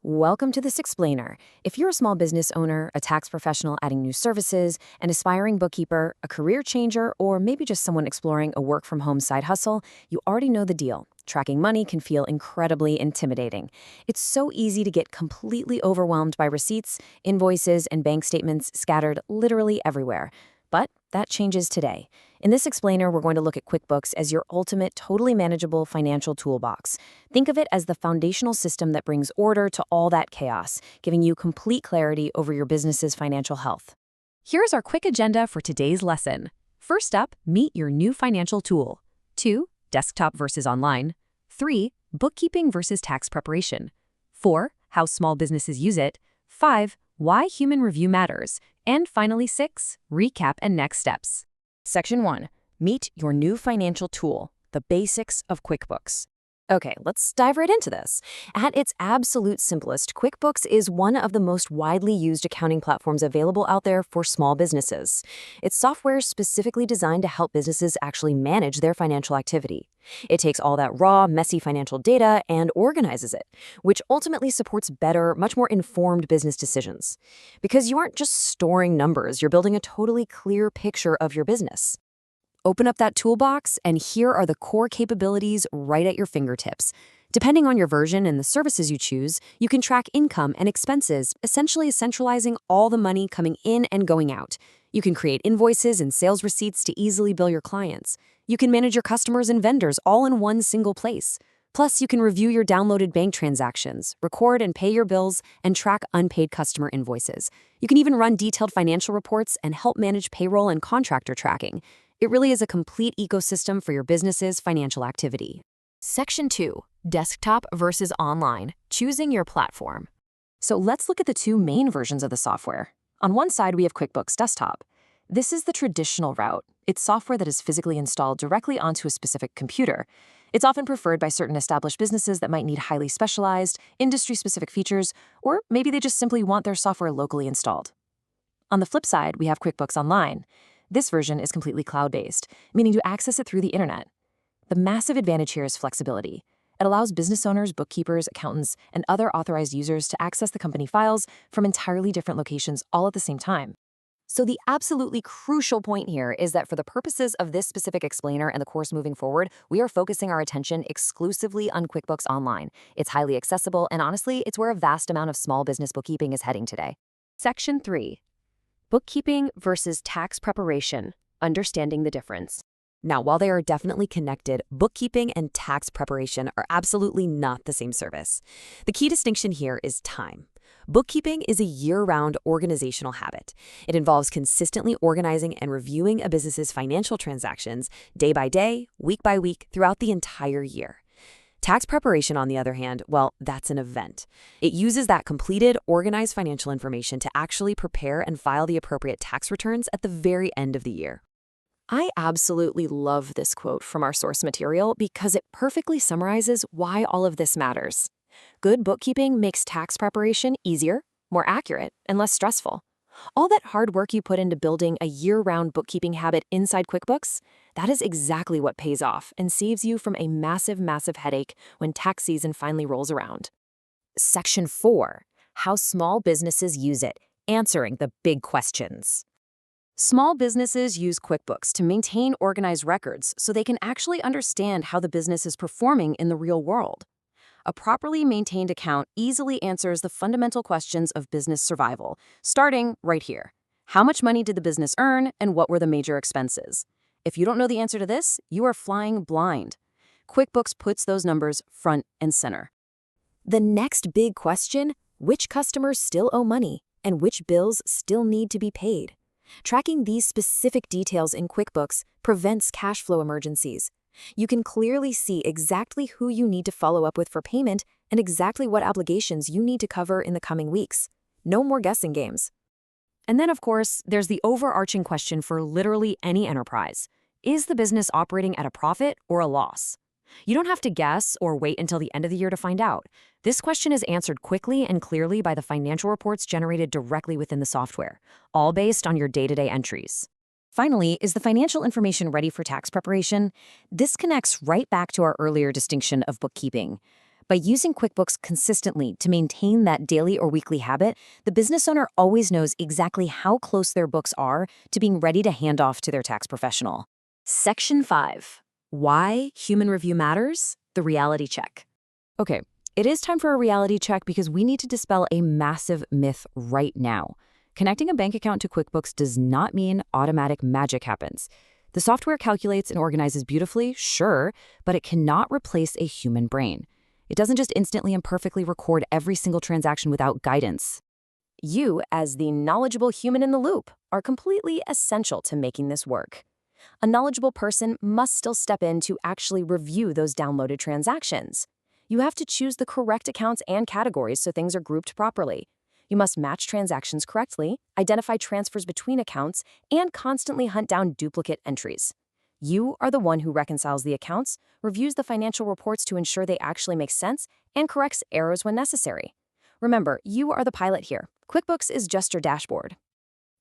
Welcome to this explainer. If you're a small business owner, a tax professional adding new services, an aspiring bookkeeper, a career changer, or maybe just someone exploring a work-from-home side hustle, you already know the deal. Tracking money can feel incredibly intimidating. It's so easy to get completely overwhelmed by receipts, invoices, and bank statements scattered literally everywhere. But that changes today. In this explainer, we're going to look at QuickBooks as your ultimate, totally manageable financial toolbox. Think of it as the foundational system that brings order to all that chaos, giving you complete clarity over your business's financial health. Here's our quick agenda for today's lesson. First up, meet your new financial tool. 2. Desktop versus online. 3. Bookkeeping versus tax preparation. 4. How small businesses use it. 5. Why human review matters. And finally, 6. Recap and next steps. Section 1. Meet your new financial tool, the basics of QuickBooks. Okay, let's dive right into this. At its absolute simplest, QuickBooks is one of the most widely used accounting platforms available out there for small businesses. It's software specifically designed to help businesses actually manage their financial activity. It takes all that raw, messy financial data and organizes it, which ultimately supports better, much more informed business decisions. Because you aren't just storing numbers, you're building a totally clear picture of your business. Open up that toolbox, and here are the core capabilities right at your fingertips. Depending on your version and the services you choose, you can track income and expenses, essentially centralizing all the money coming in and going out. You can create invoices and sales receipts to easily bill your clients. You can manage your customers and vendors all in one single place. Plus, you can review your downloaded bank transactions, record and pay your bills, and track unpaid customer invoices. You can even run detailed financial reports and help manage payroll and contractor tracking. It really is a complete ecosystem for your business's financial activity. Section 2. Desktop versus online. Choosing your platform. So let's look at the two main versions of the software. On one side, we have QuickBooks Desktop. This is the traditional route. It's software that is physically installed directly onto a specific computer. It's often preferred by certain established businesses that might need highly specialized, industry-specific features, or maybe they just simply want their software locally installed. On the flip side, we have QuickBooks Online. This version is completely cloud-based, meaning to access it through the internet. The massive advantage here is flexibility. It allows business owners, bookkeepers, accountants, and other authorized users to access the company files from entirely different locations all at the same time. So the absolutely crucial point here is that for the purposes of this specific explainer and the course moving forward, we are focusing our attention exclusively on QuickBooks Online. It's highly accessible, and honestly, it's where a vast amount of small business bookkeeping is heading today. Section 3. Bookkeeping versus tax preparation. Understanding the difference. Now, while they are definitely connected, bookkeeping and tax preparation are absolutely not the same service. The key distinction here is time. Bookkeeping is a year-round organizational habit. It involves consistently organizing and reviewing a business's financial transactions day by day, week by week, throughout the entire year. Tax preparation, on the other hand, well, that's an event. It uses that completed, organized financial information to actually prepare and file the appropriate tax returns at the very end of the year. I absolutely love this quote from our source material because it perfectly summarizes why all of this matters. Good bookkeeping makes tax preparation easier, more accurate, and less stressful. All that hard work you put into building a year-round bookkeeping habit inside QuickBooks, that is exactly what pays off and saves you from a massive, massive headache when tax season finally rolls around. Section 4. How small businesses use it. Answering the big questions. Small businesses use QuickBooks to maintain organized records so they can actually understand how the business is performing in the real world. A properly maintained account easily answers the fundamental questions of business survival, starting right here. How much money did the business earn, and what were the major expenses? If you don't know the answer to this, you are flying blind. QuickBooks puts those numbers front and center. The next big question, which customers still owe money, and which bills still need to be paid? Tracking these specific details in QuickBooks prevents cash flow emergencies. You can clearly see exactly who you need to follow up with for payment and exactly what obligations you need to cover in the coming weeks. No more guessing games. And then, of course, there's the overarching question for literally any enterprise. Is the business operating at a profit or a loss? You don't have to guess or wait until the end of the year to find out. This question is answered quickly and clearly by the financial reports generated directly within the software, all based on your day-to-day entries. Finally, is the financial information ready for tax preparation? This connects right back to our earlier distinction of bookkeeping. By using QuickBooks consistently to maintain that daily or weekly habit, the business owner always knows exactly how close their books are to being ready to hand off to their tax professional. Section 5. Why human review matters? The reality check. Okay, it is time for a reality check because we need to dispel a massive myth right now. Connecting a bank account to QuickBooks does not mean automatic magic happens. The software calculates and organizes beautifully, sure, but it cannot replace a human brain. It doesn't just instantly and perfectly record every single transaction without guidance. You, as the knowledgeable human in the loop, are completely essential to making this work. A knowledgeable person must still step in to actually review those downloaded transactions. You have to choose the correct accounts and categories so things are grouped properly. You must match transactions correctly, identify transfers between accounts, and constantly hunt down duplicate entries. You are the one who reconciles the accounts, reviews the financial reports to ensure they actually make sense, and corrects errors when necessary. Remember, you are the pilot here. QuickBooks is just your dashboard.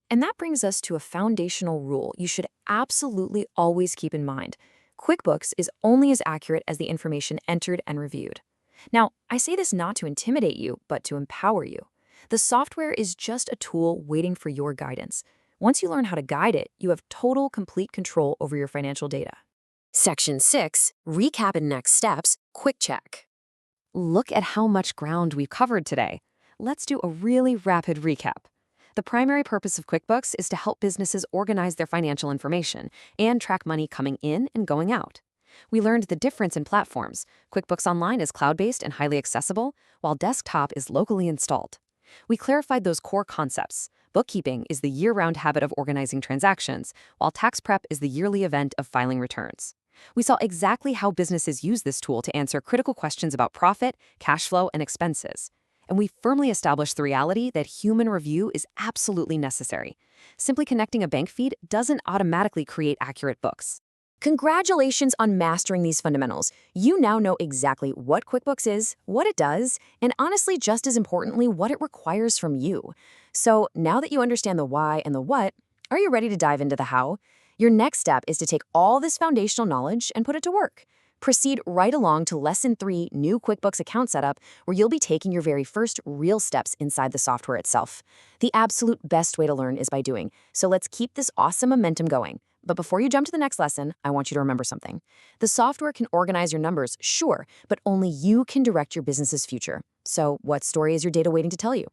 And that brings us to a foundational rule you should absolutely always keep in mind. QuickBooks is only as accurate as the information entered and reviewed. Now, I say this not to intimidate you, but to empower you. The software is just a tool waiting for your guidance. Once you learn how to guide it, you have total, complete control over your financial data. Section 6, Recap and Next Steps, Quick Check. Look at how much ground we've covered today. Let's do a really rapid recap. The primary purpose of QuickBooks is to help businesses organize their financial information and track money coming in and going out. We learned the difference in platforms. QuickBooks Online is cloud-based and highly accessible, while desktop is locally installed. We clarified those core concepts. Bookkeeping is the year-round habit of organizing transactions, while tax prep is the yearly event of filing returns. We saw exactly how businesses use this tool to answer critical questions about profit, cash flow, and expenses. And we firmly established the reality that human review is absolutely necessary. Simply connecting a bank feed doesn't automatically create accurate books. Congratulations on mastering these fundamentals. You now know exactly what QuickBooks is, what it does, and honestly, just as importantly, what it requires from you. So now that you understand the why and the what, are you ready to dive into the how? Your next step is to take all this foundational knowledge and put it to work. Proceed right along to Lesson 3, New QuickBooks Account Setup, where you'll be taking your very first real steps inside the software itself. The absolute best way to learn is by doing, so let's keep this awesome momentum going. But before you jump to the next lesson, I want you to remember something. The software can organize your numbers, sure, but only you can direct your business's future. So what story is your data waiting to tell you?